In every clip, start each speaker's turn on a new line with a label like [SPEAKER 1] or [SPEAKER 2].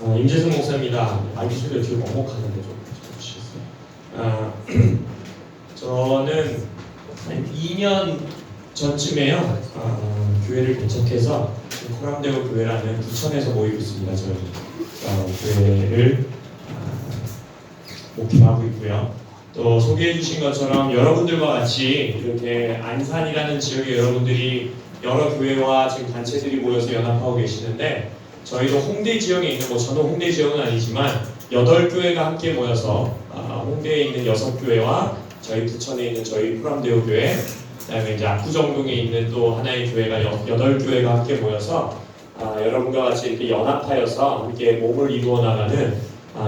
[SPEAKER 1] 임재승 목사입니다. 마이크 소리가 되게 먹먹하는데 좀 해주시겠어요? 저는 한 2년 전쯤에요. 교회를 개척해서 코람대교 교회라는 부천에서 모이고 있습니다. 저희 교회를 목회하고 있고요. 또 소개해 주신 것처럼 여러분들과 같이 이렇게 안산이라는 지역에 여러분들이 여러 교회와 지금 단체들이 모여서 연합하고 계시는데, 저희도 홍대 지역에 있는, 저는 홍대 지역은 아니지만 8교회가 함께 모여서 홍대에 있는 6교회와 저희 부천에 있는 저희 코람대교 교회, 그다음에 이제 압구정동에 있는 또 하나의 교회가 8교회가 함께 모여서 여러분과 같이 이렇게 연합하여서 함께 몸을 이루어 나가는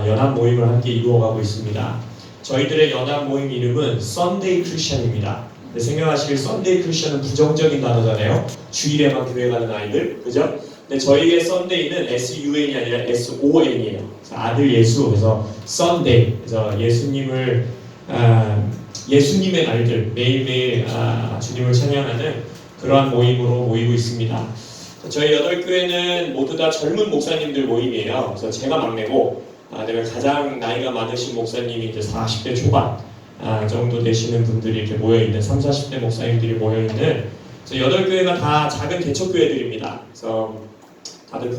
[SPEAKER 1] 연합 모임을 함께 이루어가고 있습니다. 저희들의 연합 모임 이름은 썬데이 크리스천입니다. 생각하시길 썬데이 크리스천은 부정적인 단어잖아요. 주일에만 교회 가는 아이들, 그죠? 근데 저희의 썬데이는 SUN이 아니라 SON이에요. 아들 예수, 그래서 썬데이, 그래서 예수님의 날들, 매일매일 주님을 찬양하는 그러한 모임으로 모이고 있습니다. 저희 8교회는 모두 다 젊은 목사님들 모임이에요. 그래서 제가 막내고, 그다음에 가장 나이가 많으신 목사님이 이제 40대 초반 정도 되시는 분들이 이렇게 모여있는 30, 40대 목사님들이 모여있는, 그래서 8교회가 다 작은 개척교회들입니다. 그래서 다들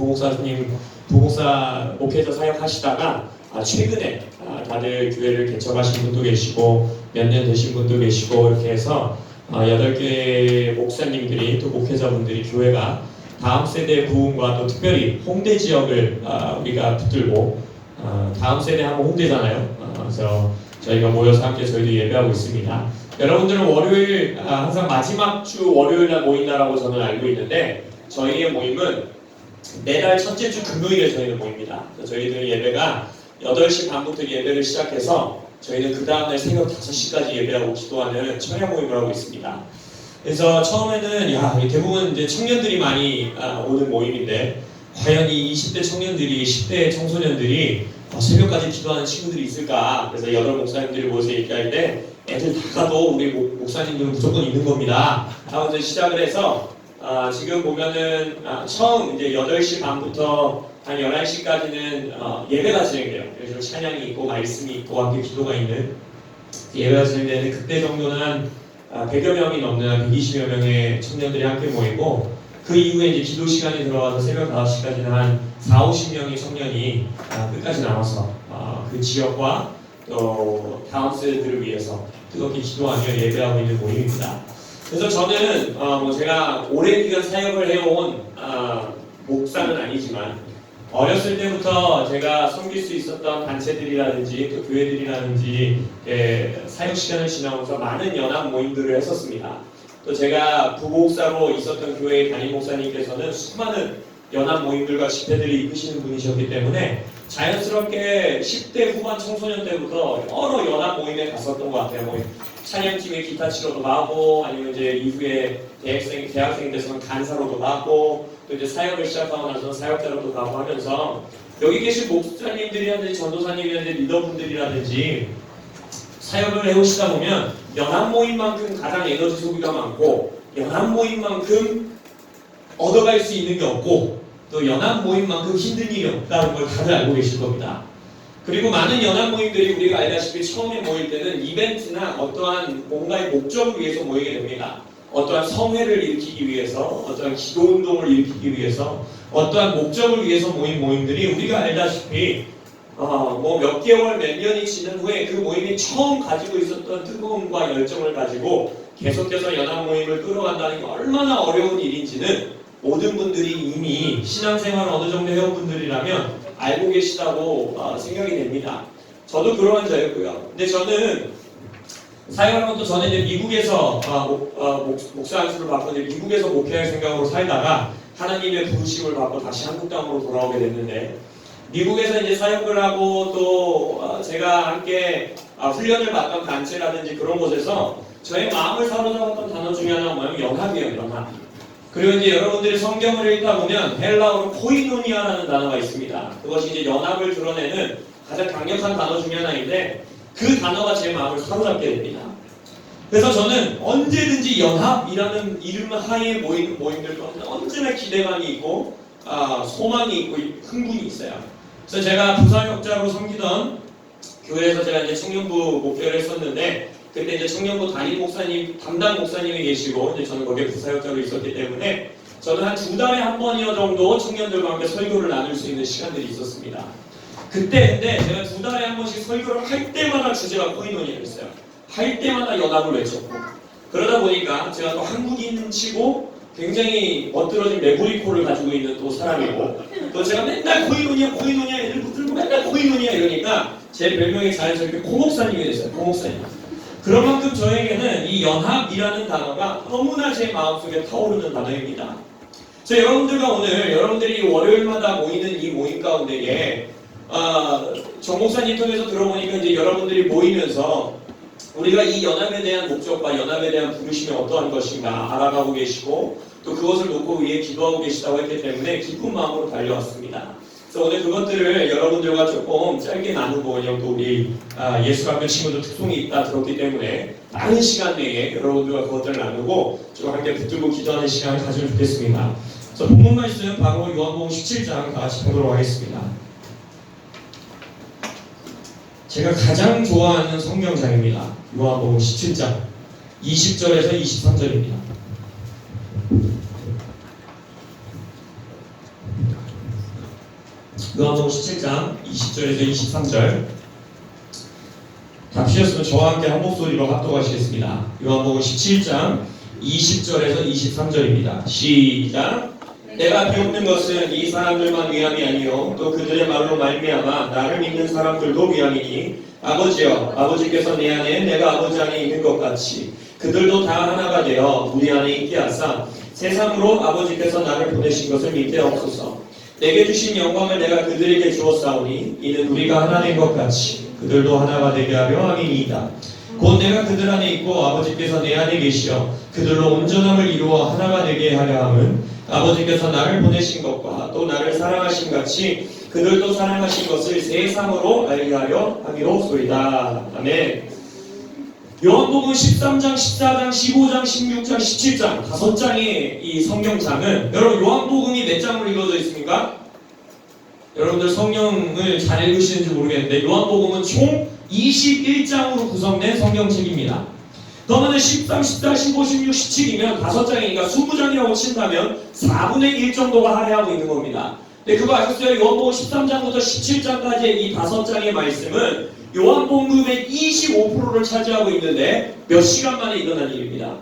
[SPEAKER 1] 부목사 목회자 사역하시다가 최근에 다들 교회를 개척하신 분도 계시고 몇 년 되신 분도 계시고, 이렇게 해서 8교회 목사님들이 또 목회자분들이 교회가 다음 세대 부흥과 또 특별히 홍대 지역을 우리가 붙들고, 다음 세대 하면 홍대잖아요. 그래서 저희가 모여서 함께 저희도 예배하고 있습니다. 여러분들은 월요일 항상 마지막 주 월요일날 모인다라고 저는 알고 있는데, 저희의 모임은 매달 첫째 주 금요일에 저희는 모입니다. 저희들 예배가 8시 반부터 예배를 시작해서 저희는 그 다음날 새벽 5시까지 예배하고 기도하는 청년 모임을 하고 있습니다. 그래서 처음에는 대부분 이제 청년들이 많이 오는 모임인데, 과연 이 20대 청년들이, 10대 청소년들이 새벽까지 기도하는 친구들이 있을까? 그래서 8 목사님들이 모여서 얘기할 때 애들 다 가도 우리 목사님들은 무조건 있는 겁니다 하고 시작을 해서 지금 보면은 처음 이제 8시 반부터 한 11시까지는 예배가 진행돼요. 그래서 찬양이 있고 말씀이 있고 함께 기도가 있는 예배가 진행되는데, 그때 정도는 한 100여 명이 넘는 한 120여 명의 청년들이 함께 모이고, 그 이후에 이제 기도 시간이 들어와서 새벽 5시까지는 한 4, 50명의 청년이 끝까지 남아서 그 지역과 또 다음 세대들을 위해서 뜨겁게 기도하며 예배하고 있는 모임입니다. 그래서 저는 제가 오랜 기간 사역을 해온 목사는 아니지만, 어렸을 때부터 제가 섬길 수 있었던 단체들이라든지 또 교회들이라든지 사역 시간을 지나면서 많은 연합 모임들을 했었습니다. 또 제가 부목사로 있었던 교회의 담임 목사님께서는 수많은 연합 모임들과 집회들을 이끄시는 분이셨기 때문에 자연스럽게 10대 후반 청소년 때부터 여러 연합 모임에 갔었던 것 같아요. 찬양팀에 기타 치러도 가고, 아니면 이제 이후에 대학생 돼서는 간사로도 가고, 또 이제 사역을 시작하고 나서 사역자로도 가고 하면서, 여기 계신 목사님들이라든지 전도사님이라든지 리더분들이라든지 사역을 해오시다 보면 연합 모임만큼 가장 에너지 소비가 많고, 연합 모임만큼 얻어갈 수 있는 게 없고, 또 연합 모임만큼 힘든 일이 없다는 걸 다들 알고 계실 겁니다. 그리고 많은 연합 모임들이 우리가 알다시피 처음에 모일 때는 이벤트나 어떠한 뭔가의 목적을 위해서 모이게 됩니다. 어떠한 성회를 일으키기 위해서, 어떠한 기도운동을 일으키기 위해서, 어떠한 목적을 위해서 모인 모임들이 우리가 알다시피 몇 개월, 몇 년이 지난 후에 그 모임이 처음 가지고 있었던 뜨거움과 열정을 가지고 계속해서 연합 모임을 끌어간다는 게 얼마나 어려운 일인지는 모든 분들이 이미 신앙생활을 어느 정도 해온 분들이라면 알고 계시다고 생각이 됩니다. 저도 그러한 자였고요. 근데 저는 사역을 하고 또 저는 이제 미국에서 목사 안수를 받고 이제 미국에서 목회할 생각으로 살다가 하나님의 부르심을 받고 다시 한국 땅으로 돌아오게 됐는데, 미국에서 이제 사역을 하고 또 제가 함께 훈련을 받던 단체라든지 그런 곳에서 저의 마음을 사로잡았던 단어 중에 하나가 뭐냐면 연합이에요, 연합. 그리고 이제 여러분들이 성경을 읽다 보면 헬라어로 코이노니아라는 단어가 있습니다. 그것이 이제 연합을 드러내는 가장 강력한 단어 중에 하나인데, 그 단어가 제 마음을 사로잡게 됩니다. 그래서 저는 언제든지 연합이라는 이름 하에 모이는 모임들 가운데 언제나 기대감이 있고 소망이 있고 흥분이 있어요. 그래서 제가 부사역자로 섬기던 교회에서 제가 이제 청년부 목회를 했었는데, 그때 이제 청년부 담당 목사님이 계시고, 이제 저는 거기에 부사역자로 있었기 때문에 저는 한 2달에 한 번이어 정도 청년들과 함께 설교를 나눌 수 있는 시간들이 있었습니다. 그때 근데 제가 2달에 한 번씩 설교를 할 때마다 주제가 코이노니아였어요. 할 때마다 연합을 외쳤고, 그러다 보니까 제가 또 한국인치고 굉장히 멋들어진 메모리콜을 가지고 있는 또 사람이고, 또 제가 맨날 코이노니아 애들 붙들고 맨날 코이노니아 이러니까 제 별명이 자연스럽게 코목사님이 됐어요. 코목사님. 그런 만큼 저에게는 이 연합이라는 단어가 너무나 제 마음속에 타오르는 단어입니다. 그래서 여러분들과 오늘 여러분들이 월요일마다 모이는 이 모임 가운데에 정 목사님 통해서 들어보니까 이제 여러분들이 모이면서 우리가 이 연합에 대한 목적과 연합에 대한 부르심이 어떠한 것인가 알아가고 계시고, 또 그것을 놓고 위해 기도하고 계시다고 했기 때문에 기쁜 마음으로 달려왔습니다. 그래서 오늘 그것들을 여러분들과 조금 짧게 나누고, 그냥 또 우리 예수 같은 친구들 특성이 있다 들었기 때문에 많은 시간 내에 여러분들과 그것들을 나누고 좀 함께 붙들고 기도하는 시간을 가지면 좋겠습니다. 그래서 본문 말씀 바로 요한복음 17장 다 같이 보도록 하겠습니다. 제가 가장 좋아하는 성경장입니다. 요한복음 17장 20절에서 23절입니다. 요한복음 17장 20절에서 23절, 다 피셨으면 저와 함께 한 목소리로 합독하시겠습니다. 요한복음 17장 20절에서 23절입니다. 시작. 내가 비웃는 것은 이 사람들만 위함이 아니요 또 그들의 말로 말미암아 나를 믿는 사람들도 위함이니, 아버지여, 아버지께서 내 안에 내가 아버지 안에 있는 것 같이 그들도 다 하나가 되어 우리 안에 있게 하사 세상으로 아버지께서 나를 보내신 것을 믿게 하옵소서. 내게 주신 영광을 내가 그들에게 주었사오니 이는 우리가 하나 된 것 같이 그들도 하나가 되게 하려 함이니이다. 곧 내가 그들 안에 있고 아버지께서 내 안에 계시어 그들로 온전함을 이루어 하나가 되게 하려 함은 아버지께서 나를 보내신 것과 또 나를 사랑하신 같이 그들도 사랑하신 것을 세상으로 알게 하려 함이로소이다. 아멘. 요한복음 13장, 14장, 15장, 16장, 17장 5장의 이 성경장은, 여러분 요한복음이 몇 장으로 이루어져 있습니까? 여러분들 성경을 잘 읽으시는지 모르겠는데 요한복음은 총 21장으로 구성된 성경책입니다. 그러면 13, 14, 15, 16, 17이면 5장이니까 20장이라고 친다면 4분의 1 정도가 할애하고 있는 겁니다. 근데 그거 아셨어요? 요한복음 13장부터 17장까지의 이 5장의 말씀은 요한복음의 25%를 차지하고 있는데 몇 시간 만에 일어난 일입니다.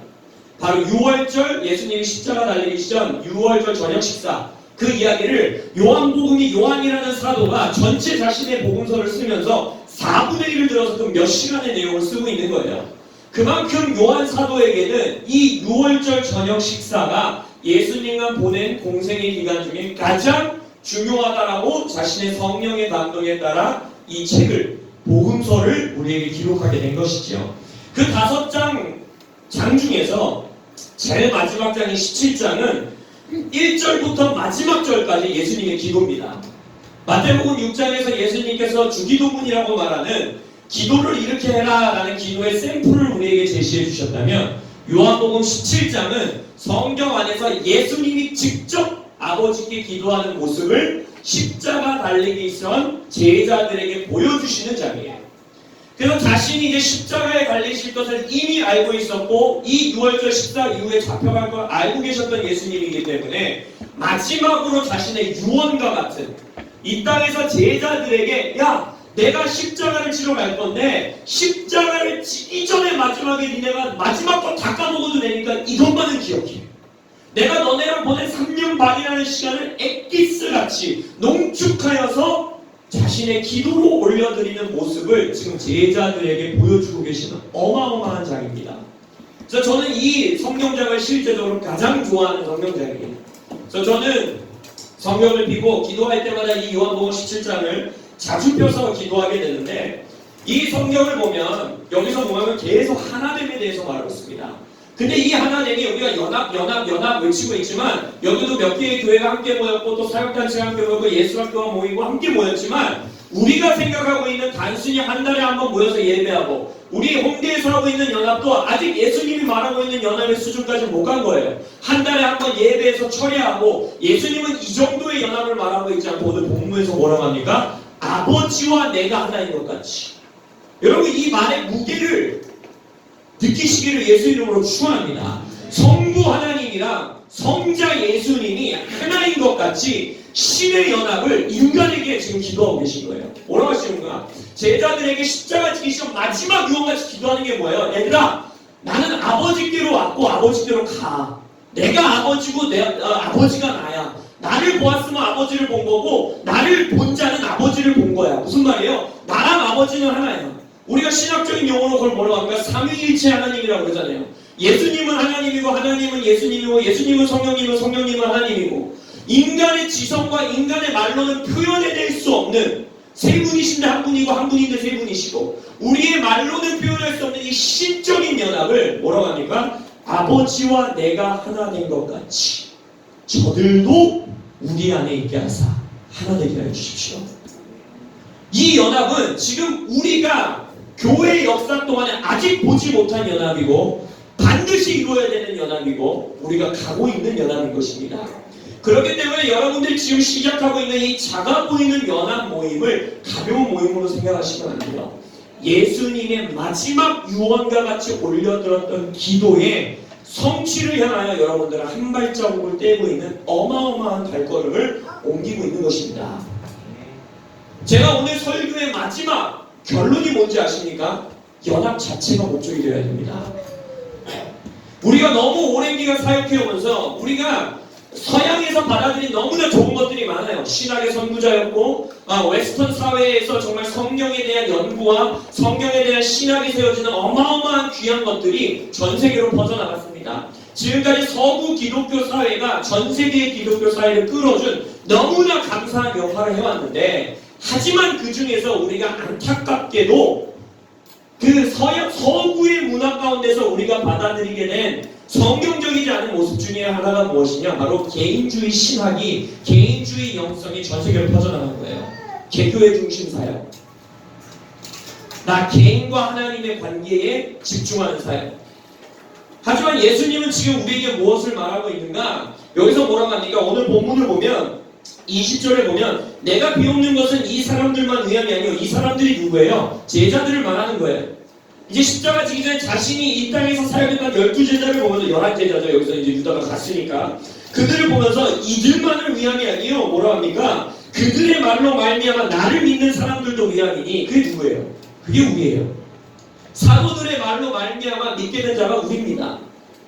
[SPEAKER 1] 바로 6월절, 예수님이 십자가 달리기 전 6월절 저녁 식사, 그 이야기를 요한복음이, 요한이라는 사도가 전체 자신의 복음서를 쓰면서 4분의 1을 들어서 그 몇 시간의 내용을 쓰고 있는 거예요. 그만큼 요한 사도에게는 이 6월절 저녁 식사가 예수님과 보낸 공생의 기간 중에 가장 중요하다라고 자신의 성령의 감동에 따라 이 책을, 복음서를 우리에게 기록하게 된 것이죠. 그 5장 중에서 제일 마지막 장인 17장은 1절부터 마지막 절까지 예수님의 기도입니다. 마태복음 6장에서 예수님께서 주기도문이라고 말하는 기도를 이렇게 해라 라는 기도의 샘플을 우리에게 제시해 주셨다면, 요한복음 17장은 성경 안에서 예수님이 직접 아버지께 기도하는 모습을 십자가 달리기 전 제자들에게 보여주시는 장이에요. 그래서 자신이 이제 십자가에 달리실 것을 이미 알고 있었고 이 6월절 식사 이후에 잡혀갈 걸 알고 계셨던 예수님이기 때문에 마지막으로 자신의 유언과 같은, 이 땅에서 제자들에게 야, 내가 십자가를 지러 갈 건데 십자가를 지기 전에 마지막에 니네가 마지막 거 다 까먹어도 되니까 이것만은 기억해. 내가 너네랑 보낸 3년 반이라는 시간을 엑기스같이 농축하여서 자신의 기도로 올려드리는 모습을 지금 제자들에게 보여주고 계시는 어마어마한 장입니다. 그래서 저는 이 성경장을 실제적으로 가장 좋아하는 성경장이에요. 그래서 저는 성경을 펴고 기도할 때마다 이 요한복음 17장을 자주 펴서 기도하게 되는데, 이 성경을 보면 여기서 보면 계속 하나됨에 대해서 말하고 있습니다. 근데 이 하나됨이 우리가 연합 외치고 있지만, 여기도 몇 개의 교회가 함께 모였고 또 사역단체가 함께 모였고 예수학교가 모이고 함께 모였지만, 우리가 생각하고 있는 단순히 한 달에 한 번 모여서 예배하고 우리 홍대에서 하고 있는 연합도 아직 예수님이 말하고 있는 연합의 수준까지 못 간 거예요. 한 달에 한 번 예배에서 처리하고, 예수님은 이 정도의 연합을 말하고 있지 않고 오늘 본문에서 뭐라고 합니까? 아버지와 내가 하나인 것 같이. 여러분, 이 말의 무게를 느끼시기를 예수 이름으로 축원합니다. 성부 하나님이랑 성자 예수님이 하나인 것 같이 신의 연합을 인간에게 지금 기도하고 계신 거예요. 뭐라고 하시는가? 제자들에게 십자가 지기 시험 마지막 유언같이 기도하는 게 뭐예요? 얘들아, 나는 아버지께로 왔고 아버지께로 가. 내가 아버지고 아버지가 나야. 나를 보았으면 아버지를 본 거고, 나를 본 자는 아버지를 본 거야. 무슨 말이에요? 나랑 아버지는 하나야. 우리가 신학적인 용어로 그걸 뭐라고 합니까? 삼위일체 하나님이라고 그러잖아요. 예수님은 하나님이고, 하나님은 예수님이고, 예수님은 성령님은 성령님은 하나님이고, 인간의 지성과 인간의 말로는 표현해낼 수 없는, 세 분이신데 한 분이고 한 분인데 세 분이시고, 우리의 말로는 표현할 수 없는 이 신적인 연합을 뭐라고 합니까? 아버지와 내가 하나 된 것 같이 저들도 우리 안에 있게 하사 하나 되게 하여 주십시오. 이 연합은 지금 우리가 교회 역사 동안에 아직 보지 못한 연합이고, 반드시 이루어야 되는 연합이고, 우리가 가고 있는 연합인 것입니다. 그렇기 때문에 여러분들이 지금 시작하고 있는 이 작아 보이는 연합 모임을 가벼운 모임으로 생각하시면 안 돼요. 예수님의 마지막 유언과 같이 올려들었던 기도의 성취를 향하여 여러분들은 한 발자국을 떼고 있는 어마어마한 발걸음을 옮기고 있는 것입니다. 제가 오늘 설교의 마지막 결론이 뭔지 아십니까? 연합 자체가 목적이 되어야 됩니다. 우리가 너무 오랜 기간 사역해오면서 우리가 서양에서 받아들인 너무나 좋은 것들이 많아요. 신학의 선구자였고, 웨스턴 사회에서 정말 성경에 대한 연구와 성경에 대한 신학이 세워지는 어마어마한 귀한 것들이 전 세계로 퍼져나갔습니다. 지금까지 서구 기독교 사회가 전 세계의 기독교 사회를 끌어준 너무나 감사한 역할을 해왔는데, 하지만 그 중에서 우리가 안타깝게도 그 서구의 문화 가운데서 우리가 받아들이게 된 성경적이지 않은 모습 중에 하나가 무엇이냐? 바로 개인주의 신학이, 개인주의 영성이 전 세계로 퍼져나간 거예요. 개교의 중심 사역. 나 개인과 하나님의 관계에 집중하는 사역. 하지만 예수님은 지금 우리에게 무엇을 말하고 있는가? 여기서 뭐라고 합니까? 오늘 본문을 보면 20절에 보면 내가 비옵는 것은 이 사람들만 위함이 아니요, 이 사람들이 누구예요? 제자들을 말하는 거예요. 이제 십자가 지기 전에 자신이 이 땅에서 사역했던 12제자를 보면서 11제자죠. 여기서 이제 유다가 갔으니까 그들을 보면서 이들만을 위함이 아니요, 뭐라 합니까? 그들의 말로 말미암아 나를 믿는 사람들도 위함이니. 그게 누구예요? 그게 우리예요. 사도들의 말로 말미암아 믿게 된 자가 우리입니다.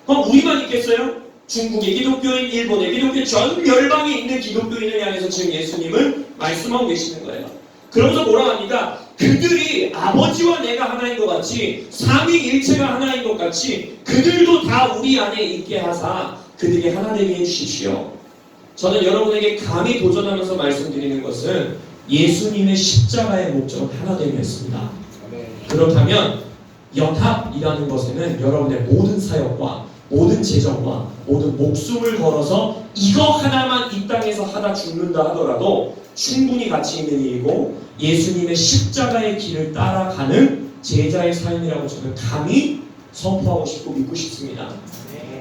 [SPEAKER 1] 그럼 우리만 있겠어요? 중국의 기독교인, 일본의 기독교인, 전 열방에 있는 기독교인을 향해서 지금 예수님을 말씀하고 계시는 거예요. 그러면서 뭐라 합니까? 그들이 아버지와 내가 하나인 것 같이, 삼위일체가 하나인 것 같이 그들도 다 우리 안에 있게 하사 그들이 하나 되게 해주십시오. 저는 여러분에게 감히 도전하면서 말씀드리는 것은 예수님의 십자가의 목적은 하나 되기였습니다. 그렇다면 연합이라는 것에는 여러분의 모든 사역과 모든 재정과 모든 목숨을 걸어서 이거 하나만 이 땅에서 하다 죽는다 하더라도 충분히 가치 있는 일이고, 예수님의 십자가의 길을 따라가는 제자의 삶이라고 저는 감히 선포하고 싶고 믿고 싶습니다.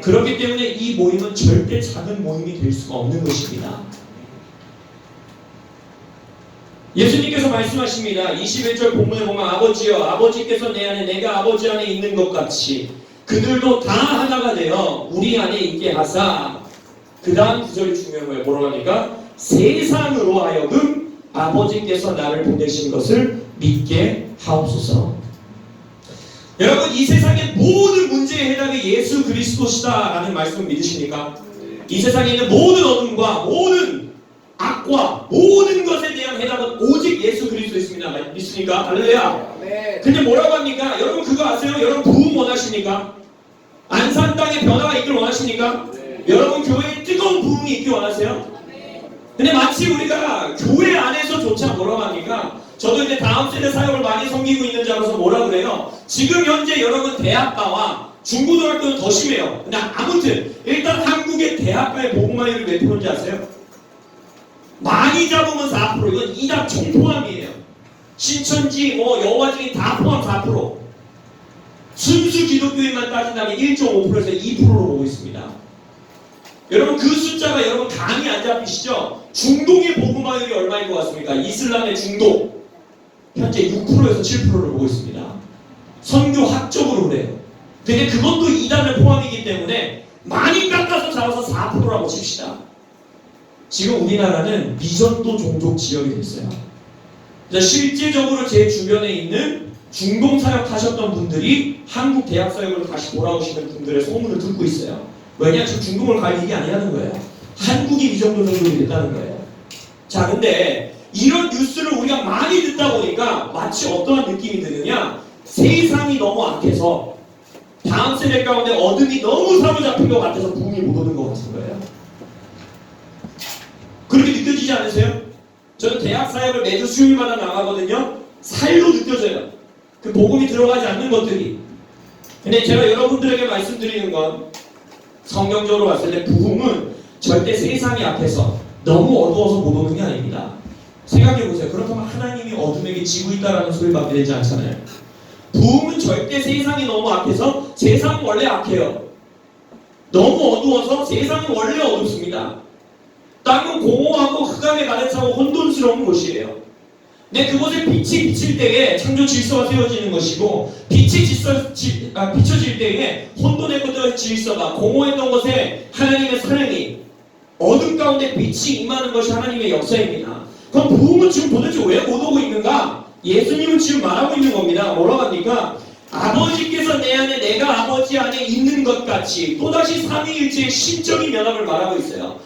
[SPEAKER 1] 그렇기 때문에 이 모임은 절대 작은 모임이 될 수가 없는 것입니다. 예수님께서 말씀하십니다. 21절 본문에 보면 아버지여, 아버지께서 내 안에 내가 아버지 안에 있는 것 같이 그들도 다 하나가 되어 우리 안에 있게 하사. 그 다음 구절이 중요한 거예요. 뭐라고 하니까 세상으로 하여금 아버지께서 나를 보내신 것을 믿게 하옵소서. 여러분, 이 세상의 모든 문제의 해답이 예수 그리스도시다 라는 말씀을 믿으십니까? 이 세상에 있는 모든 어둠과 모든 악과 모든 것에 대한 해답은 오직 예수 그리스도 있습니다. 믿습니까? 할렐루야. 근데 뭐라고 합니까? 여러분 그거 아세요? 여러분 부흥 원하십니까? 안산 땅에 변화가 있길 원하십니까? 여러분 교회에 뜨거운 부흥이 있길 원하세요? 근데 마치 우리가 교회 안에서조차 뭐라고 합니까? 저도 이제 다음 세대 사역을 많이 섬기고 있는 자로서 뭐라 그래요? 지금 현재 여러분 대학가와 중고등학교는 더 심해요. 근데 아무튼 일단 한국의 대학가의 복음화율이 몇 프로인지 아세요? 많이 잡으면 4%. 이건 이답 총포함이에요. 신천지, 여화증인 다 포함 4%. 순수 기독교인만 따진다면 1.5%에서 2%로 보고 있습니다. 여러분 그 숫자가 여러분 감이 안 잡히시죠? 중동의 복음화율이 얼마인 것 같습니까? 이슬람의 중동 현재 6%에서 7%를 보고 있습니다. 선교학적으로 그래요. 근데 그것도 이단을 포함이기 때문에 많이 깎아서 잡아서 4%라고 칩시다. 지금 우리나라는 미전도 종족 지역이 됐어요. 실제적으로 제 주변에 있는 중동 사역 하셨던 분들이 한국 대학 사역으로 다시 돌아오시는 분들의 소문을 듣고 있어요. 왜냐? 지금 중동을 갈 일이 아니라는 거예요. 한국이 미전도 종족이 됐다는 거예요. 자, 근데 이런 뉴스를 우리가 많이 듣다 보니까 마치 어떠한 느낌이 드느냐? 세상이 너무 악해서 다음 세대 가운데 어둠이 너무 사로잡힌 것 같아서 붐이 못 오는 것 같은 거예요. 그렇게 느껴지지 않으세요? 저는 대학 사역을 매주 수요일마다 나가거든요. 살로 느껴져요. 그 복음이 들어가지 않는 것들이. 근데 제가 여러분들에게 말씀드리는 건 성경적으로 봤을 때 부흥은 절대 세상이 앞에서 너무 어두워서 못 오는 게 아닙니다. 생각해보세요. 그렇다면 하나님이 어둠에게 지고 있다라는 소리 받게 되지 않잖아요. 부흥은 절대 세상이 너무 악해서 세상은 원래 악해요. 너무 어두워서 세상은 원래 어둡습니다. 땅은 공허하고 흑암에 가득 차고 혼돈스러운 곳이에요. 근데 그곳에 빛이 비칠 때에 창조 질서가 세워지는 것이고 빛이 비춰질 때에 혼돈의 것들 질서가 공허했던 것에 하나님의 사랑이 어둠 가운데 빛이 임하는 것이 하나님의 역사입니다. 그럼 부흥은 지금 도대체 왜 못 오고 있는가? 예수님은 지금 말하고 있는 겁니다. 뭐라고 합니까? 아버지께서 내 안에 내가 아버지 안에 있는 것 같이 또다시 삼위일체의 신적인 연합을 말하고 있어요.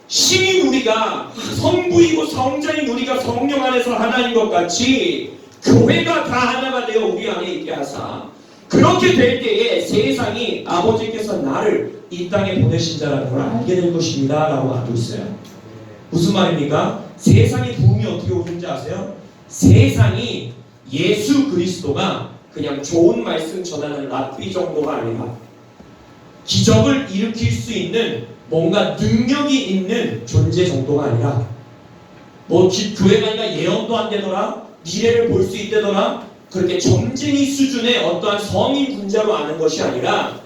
[SPEAKER 1] 신인 우리가 성부이고 성자인 우리가 성령 안에서 하나인 것 같이 교회가 다 하나가 되어 우리 안에 있게 하사 그렇게 될 때에 세상이 아버지께서 나를 이 땅에 보내신 자라는 걸 알게 될 것입니다 라고 하고 있어요. 무슨 말입니까? 세상의 부흥이 어떻게 오는지 아세요? 세상이 예수 그리스도가 그냥 좋은 말씀 전하는 랍비 정도가 아니라 기적을 일으킬 수 있는 뭔가 능력이 있는 존재 정도가 아니라 뭐 교회가 아니라 예언도 안 되더라 미래를 볼 수 있다더라 그렇게 점쟁이 수준의 어떠한 성인 분자로 아는 것이 아니라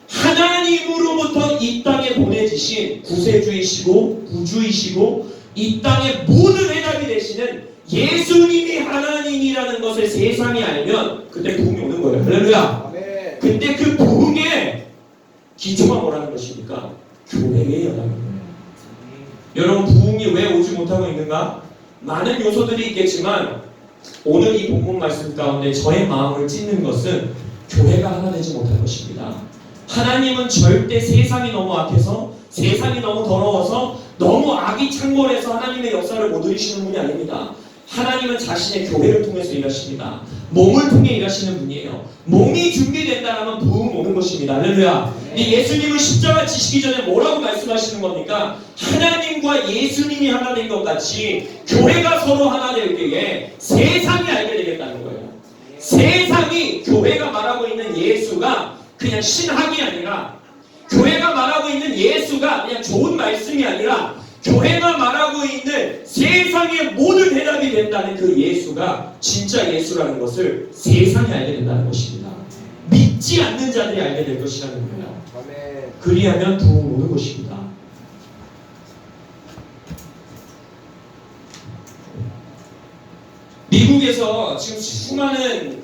[SPEAKER 1] 하나님으로부터 이 땅에 보내주신 구세주이시고 구주이시고 이 땅의 모든 해답이 되시는 예수님이 하나님이라는 것을 세상이 알면 그때 부흥이 오는 거예요. 할렐루야. 근데 그 부흥의 기초가 뭐라는 것입니까? 교회의 연합입니다. 여러분 부흥이 왜 오지 못하고 있는가? 많은 요소들이 있겠지만 오늘 이 본문 말씀 가운데 저의 마음을 찢는 것은 교회가 하나 되지 못할 것입니다. 하나님은 절대 세상이 너무 악해서 세상이 너무 더러워서 너무 악이 창궐해서 하나님의 역사를 못 이루시는 분이 아닙니다. 하나님은 자신의 교회를 통해서 일하십니다. 몸을 통해 일하시는 분이에요. 몸이 준비된다면 부흥 오는 것입니다. 할렐루야. 예수님은 십자가 지시기 전에 뭐라고 말씀하시는 겁니까? 하나님과 예수님이 하나 된 것 같이 교회가 서로 하나 될 때에 세상이 알게 되겠다는 거예요. 세상이 교회가 말하고 있는 예수가 그냥 신학이 아니라 교회가 말하고 있는 예수가 그냥 좋은 말씀이 아니라 교회가 말하고 있는 세상의 모든 해답이 된다는 그 예수가 진짜 예수라는 것을 세상이 알게 된다는 것입니다. 믿지 않는 자들이 알게 될 것이라는 거예요. 그리하면 부흥 오는 것입니다. 미국에서 지금 수많은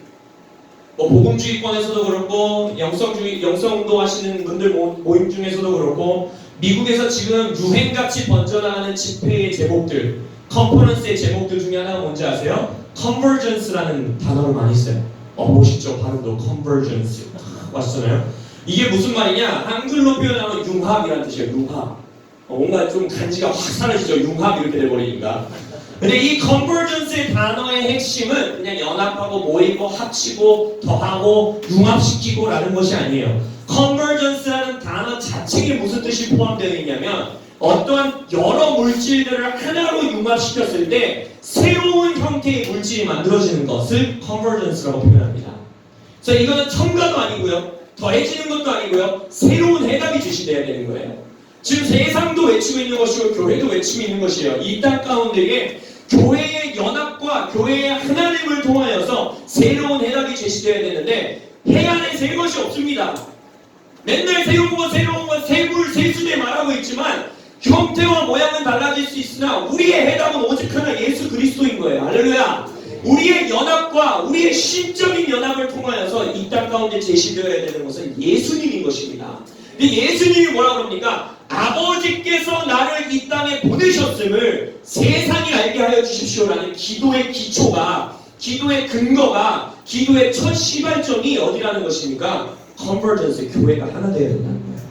[SPEAKER 1] 복음주의권에서도 그렇고 영성운동 하시는 분들 모임 중에서도 그렇고 미국에서 지금 유행같이 번져나가는 집회의 제목들 컨퍼런스의 제목들 중에 하나가 뭔지 아세요? Convergence라는 단어를 많이 써요. 멋있죠? 발음도 Convergence 왔잖아요. 이게 무슨 말이냐? 한글로 표현하면 융합이라는 뜻이에요. 융합. 뭔가 좀 간지가 확 사라지죠. 융합 이렇게 돼버리니까. 근데 이 Convergence의 단어의 핵심은 그냥 연합하고 모이고 합치고 더하고 융합시키고 라는 것이 아니에요. Convergence라는 단어 자체에 무슨 뜻이 포함되어 있냐면 어떠한 여러 물질들을 하나로 융합시켰을 때 새로운 형태의 물질이 만들어지는 것을 Convergence라고 표현합니다. 그래서 이거는 첨가도 아니고요. 더해지는 것도 아니고요. 새로운 해답이 제시되어야 되는 거예요. 지금 세상도 외치고 있는 것이고 교회도 외치고 있는 것이에요. 이 땅 가운데에 교회의 연합과 교회의 하나님을 통하여서 새로운 해답이 제시되어야 되는데 해안에 새 것이 없습니다. 맨날 새로운 것, 새물, 새수대 말하고 있지만 형태와 모양은 달라질 수 있으나 우리의 해답은 오직 하나 예수 그리스도인 거예요. 할렐루야. 우리의 연합과 우리의 신적인 연합을 통하여서 이 땅 가운데 제시되어야 되는 것은 예수님인 것입니다. 근데 예수님이 뭐라 그럽니까? 아버지께서 나를 이 땅에 보내셨음을 세상이 알게 하여 주십시오라는 기도의 기초가, 기도의 근거가, 기도의 첫 시발점이 어디라는 것입니까? 컨버전스, 교회가 하나 되어야 된다는 거예요.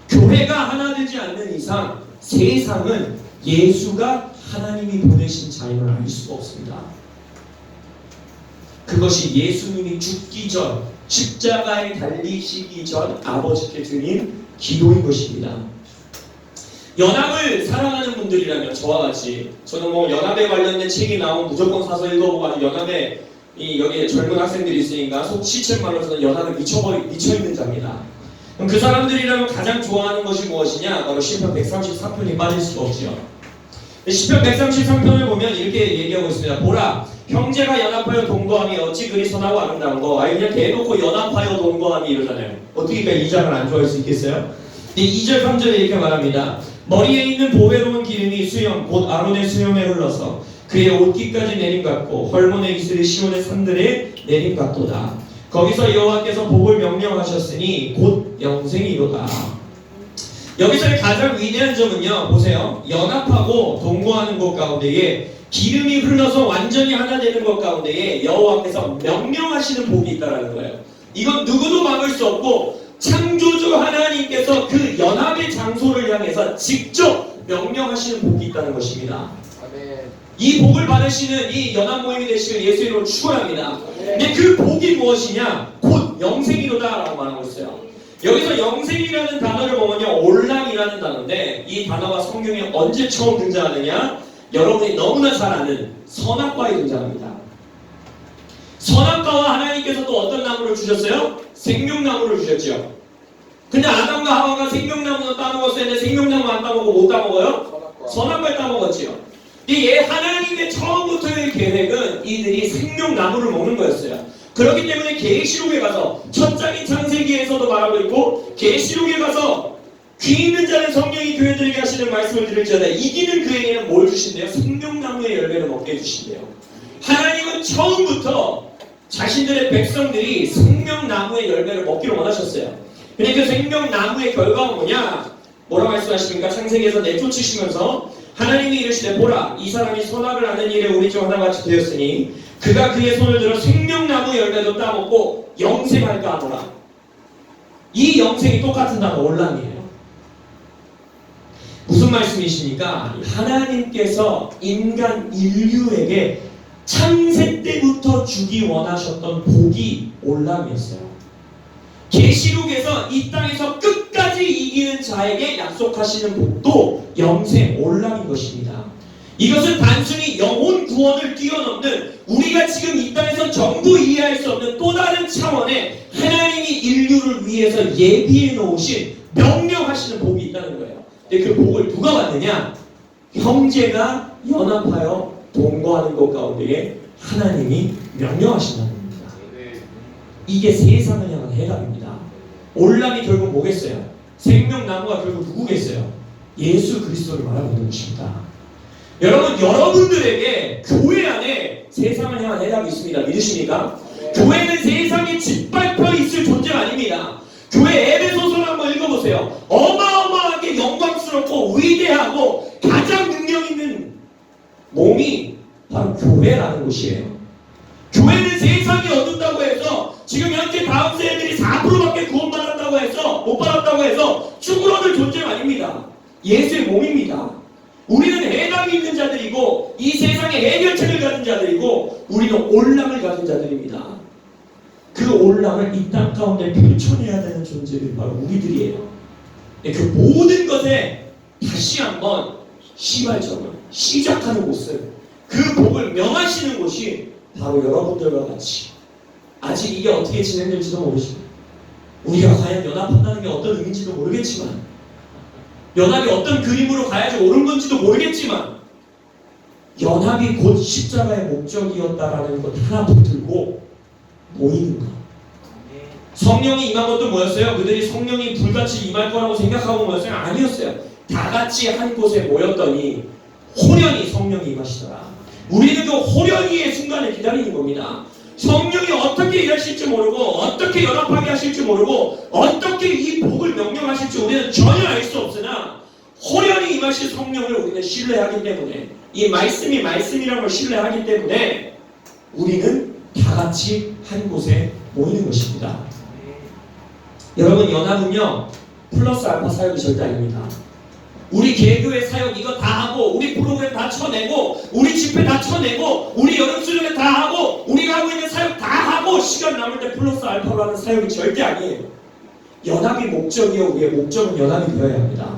[SPEAKER 1] 교회가 하나 되지 않는 이상 세상은 예수가 하나님이 보내신 자임을 알 수가 없습니다. 그것이 예수님이 죽기 전, 십자가에 달리시기 전 아버지께 드린 기도인 것입니다. 연합을 사랑하는 분들이라면 저와 같이, 저는 뭐 연합에 관련된 책이 나오면 무조건 사서 읽어보고 아주 연합에 여기 젊은 학생들이 있으니까 시책말로 저는 연합에 미쳐있는 자입니다. 그럼 그 사람들이라면 가장 좋아하는 것이 무엇이냐? 바로 시편 133편이 빠질 수가 없죠. 시편 133편을 보면 이렇게 얘기하고 있습니다. 보라, 형제가 연합하여 동거함이 어찌 그리 선하고 아름다운 거. 아니 그냥 대놓고 연합하여 동거함이 이러잖아요. 어떻게 이 장을 안 좋아할 수 있겠어요? 2절 3절에 이렇게 말합니다. 머리에 있는 보배로운 기름이 수염 곧 아론의 수염에 흘러서 그의 옷깃까지 내림 같고 헐몬의 이슬이 시온의 산들에 내림 같도다. 거기서 여호와께서 복을 명령하셨으니 곧 영생이로다. 여기서의 가장 위대한 점은요, 보세요. 연합하고 동거하는 것 가운데에 기름이 흘러서 완전히 하나 되는 것 가운데에 여호와께서 명령하시는 복이 있다는 거예요. 이건 누구도 막을 수 없고 창조주 하나님께서 그 연합의 장소를 향해서 직접 명령하시는 복이 있다는 것입니다. 이 복을 받으시는 이 연합 모임이 되시길 예수 이름으로 축원합니다. 근데 그 복이 무엇이냐? 곧 영생이로다 라고 말하고 있어요. 여기서 영생이라는 단어를 보면요, 올람이라는 단어인데 이 단어가 성경에 언제 처음 등장하느냐? 여러분이 너무나 잘 아는 선악과에 등장합니다. 선악과와 하나님께서 또 어떤 나무를 주셨어요? 생명나무를 주셨죠. 근데 아담과 하와가 생명나무는 따먹었어야 했는데 생명나무 안 따먹고 못 따먹어요? 선악과를 따먹었지요. 이 하나님의 처음부터의 계획은 이들이 생명나무를 먹는 거였어요. 그렇기 때문에 계시록에 가서 첫 장인 창세기에서도 말하고 있고 계시록에 가서 귀 있는 자는 성령이 교회들에게 하시는 말씀을 들을지어다 이기는 그에게는 뭘 주신대요? 생명나무의 열매를 먹게 해주신대요. 하나님은 처음부터 자신들의 백성들이 생명나무의 열매를 먹기를 원하셨어요. 근데 그 생명나무의 결과가 뭐냐? 뭐라고 말씀하십니까? 창세기에서 내쫓으시면서 하나님이 이르시되 보라, 이 사람이 선악을 아는 일에 우리 중 하나같이 되었으니 그가 그의 손을 들어 생명나무 열매도 따먹고 영생할까 하노라. 이 영생이 똑같은 단어 올람이에요. 무슨 말씀이십니까? 하나님께서 인간 인류에게 창세 때부터 주기 원하셨던 복이 올람이었어요. 계시록에서 이 땅에서 끝까지 이기는 자에게 약속하시는 복도 영생 올람인 것입니다. 이것은 단순히 영혼 구원을 뛰어넘는 우리가 지금 이 땅에서 전부 이해할 수 없는 또 다른 차원의 하나님이 인류를 위해서 예비해 놓으신 명령하시는 복이 있다는 거예요. 근데 그 복을 누가 받느냐? 형제가 연합하여 동거하는 것 가운데에 하나님이 명령하신다는 겁니다. 이게 세상을 향한 해답입니다. 올람이 결국 뭐겠어요? 생명나무가 결국 누구겠어요? 예수 그리스도를 말하고 있는 것입니다. 여러분, 여러분들에게 교회 안에 세상을 향한 해답이 있습니다. 믿으십니까? 교회는 세상에 짓밟혀 있을 존재가 아닙니다. 교회 에베소서를 한번 읽어보세요. 어마어마하게 영광스럽고 위대하고 가장 능력 있는 몸이 바로 교회라는 곳이에요. 교회는 세상이 어둡다고 해서 지금 현재 다음 세대들이 4%밖에 구원받았다고 해서 못 받았다고 해서 쭈그러들 존재가 아닙니다. 예수의 몸입니다. 우리는 해답이 있는 자들이고 이 세상에 해결책을 가진 자들이고 우리는 올람을 가진 자들입니다. 그 올람을 이 땅 가운데 펼쳐내야 되는 존재들이 바로 우리들이에요. 그 모든 것에 다시 한번 시발점을 시작하는 곳은 그 복을 명하시는 곳이 바로 여러분들과 같이 아직 이게 어떻게 진행될지도 모르지만 우리가 과연 연합한다는 게 어떤 의미인지도 모르겠지만 연합이 어떤 그림으로 가야지 옳은 건지도 모르겠지만 연합이 곧 십자가의 목적이었다라는 것 하나 붙들고 모이는 것, 성령이 임한 것도 뭐였어요? 그들이 성령이 불같이 임할 거라고 생각하고 뭐였어요? 아니었어요. 다 같이 한 곳에 모였더니 호련히 성령이 임하시더라. 우리는 그 호련히의 순간을 기다리는 겁니다. 성령이 어떻게 일하실지 모르고 어떻게 연합하게 하실지 모르고 어떻게 이 복을 명령하실지 우리는 전혀 알 수 없으나 호련히 임하실 성령을 우리는 신뢰하기 때문에 이 말씀이 말씀이라는 걸 신뢰하기 때문에 우리는 다 같이 한 곳에 모이는 것입니다. 여러분, 연합은요 플러스 알파 사역이 절대 아닙니다. 우리 개교회 사역 이거 다 하고 우리 프로그램 다 쳐내고 우리 집회 다 쳐내고 우리 여름수련회 다 하고 우리가 하고 있는 사역 다 하고 시간 남을 때 플러스 알파로 하는 사역이 절대 아니에요. 연합이 목적이요. 우리의 목적은 연합이 되어야 합니다.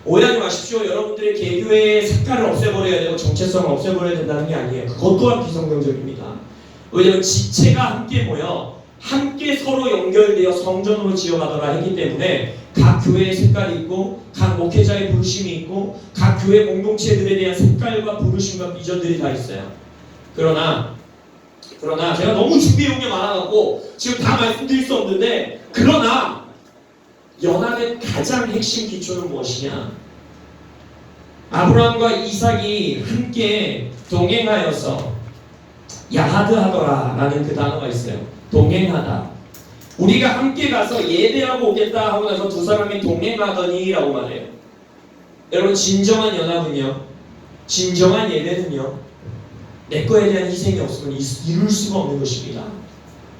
[SPEAKER 1] 오해하지 마십시오. 여러분들의 개교회의 색깔을 없애버려야 되고 정체성을 없애버려야 된다는 게 아니에요. 그것 또한 비성경적입니다. 왜냐하면 지체가 함께 모여 함께 서로 연결되어 성전으로 지어가더라 했기 때문에 각 교회의 색깔이 있고 각 목회자의 부르심이 있고 각 교회 공동체들에 대한 색깔과 부르심과 비전들이 다 있어요. 그러나 제가 너무 준비해온 게 많아갖고 지금 다 말씀드릴 수 없는데, 그러나 연합의 가장 핵심 기초는 무엇이냐? 아브라함과 이삭이 함께 동행하여서 야하드하더라 라는 그 단어가 있어요. 동행하다. 우리가 함께 가서 예배하고 오겠다 하고 나서 두 사람이 동행하더니 라고 말해요. 여러분, 진정한 연합은요, 진정한 예배는요, 내 거에 대한 희생이 없으면 이룰 수가 없는 것입니다.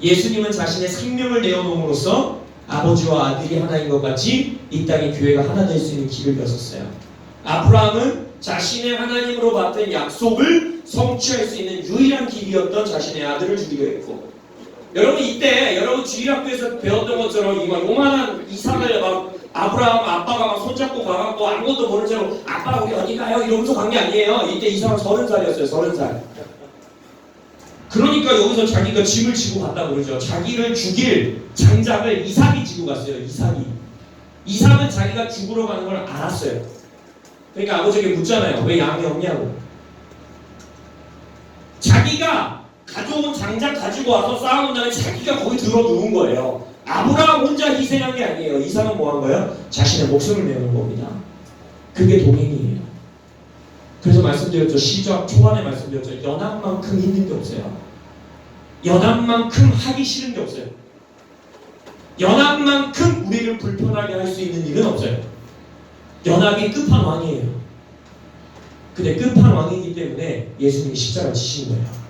[SPEAKER 1] 예수님은 자신의 생명을 내어놓음으로써 아버지와 아들이 하나인 것 같이 이 땅의 교회가 하나 될 수 있는 길을 여셨어요. 아브라함은 자신의 하나님으로 받은 약속을 성취할 수 있는 유일한 길이었던 자신의 아들을 주기로 했고, 여러분, 이때 여러분 주일학교에서 배웠던 것처럼 이거 요만한 이삭을 막 아브라함 아빠가 막 손잡고 가갖고 아무것도 모른 채로 아빠 우리 어디 가요? 이러면서 간 게 아니에요. 이때 이삭은 30살이었어요. 30살. 그러니까 여기서 자기가 짐을 지고 갔다고 그러죠. 자기를 죽일 장작을 이삭이 지고 갔어요. 이삭은 자기가 죽으러 가는 걸 알았어요. 그러니까 아버지에게 묻잖아요. 왜 양이 없냐고. 자기가 가져온 장작 가지고 와서 쌓아놓은 다음에 자기가 거기 들어 누운 거예요. 아브라함 혼자 희생한 게 아니에요. 이삭은 뭐 한 거예요? 자신의 목숨을 내는 겁니다. 그게 동행이에요. 그래서 말씀드렸죠. 시작 초반에 말씀드렸죠. 연합만큼 힘든 게 없어요. 연합만큼 하기 싫은 게 없어요. 연합만큼 우리를 불편하게 할 수 있는 일은 없어요. 연합이 끝판왕이에요. 근데 끝판왕이기 때문에 예수님이 십자가 지신 거예요.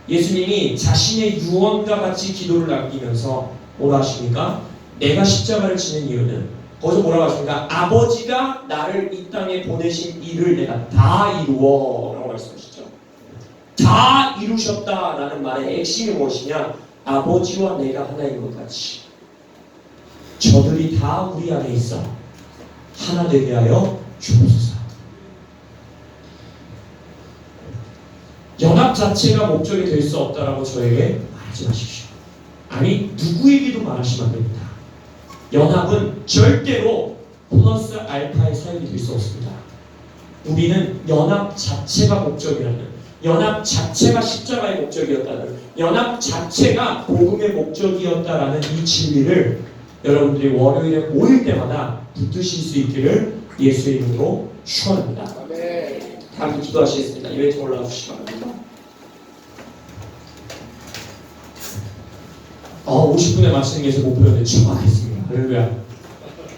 [SPEAKER 1] 예수님이 자신의 유언과 같이 기도를 남기면서 뭐라 하십니까? 내가 십자가를 지는 이유는, 거기서 뭐라고 하십니까? 아버지가 나를 이 땅에 보내신 일을 내가 다 이루어 라고 말씀하시죠. 다 이루셨다라는 말의 핵심이 무엇이냐? 아버지와 내가 하나인 것 같이 저들이 다 우리 안에 있어 하나 되게 하여 주옵소서. 연합 자체가 목적이 될 수 없다라고 저에게 말하지 마십시오. 아니, 누구에게도 말하시면 안 됩니다. 연합은 절대로 플러스 알파의 사역이 될 수 없습니다. 우리는 연합 자체가 목적이라는, 연합 자체가 십자가의 목적이었다는, 연합 자체가 복음의 목적이었다라는 이 진리를 여러분들이 월요일에 모일 때마다 붙드실 수 있기를 예수의 이름으로 축원합니다. 다 함께 기도하시겠습니다. 이벤트 올라와 주시기 바랍니다. 50분에 마치는 게 제 목표였는데 정확했습니다. 할렐루야.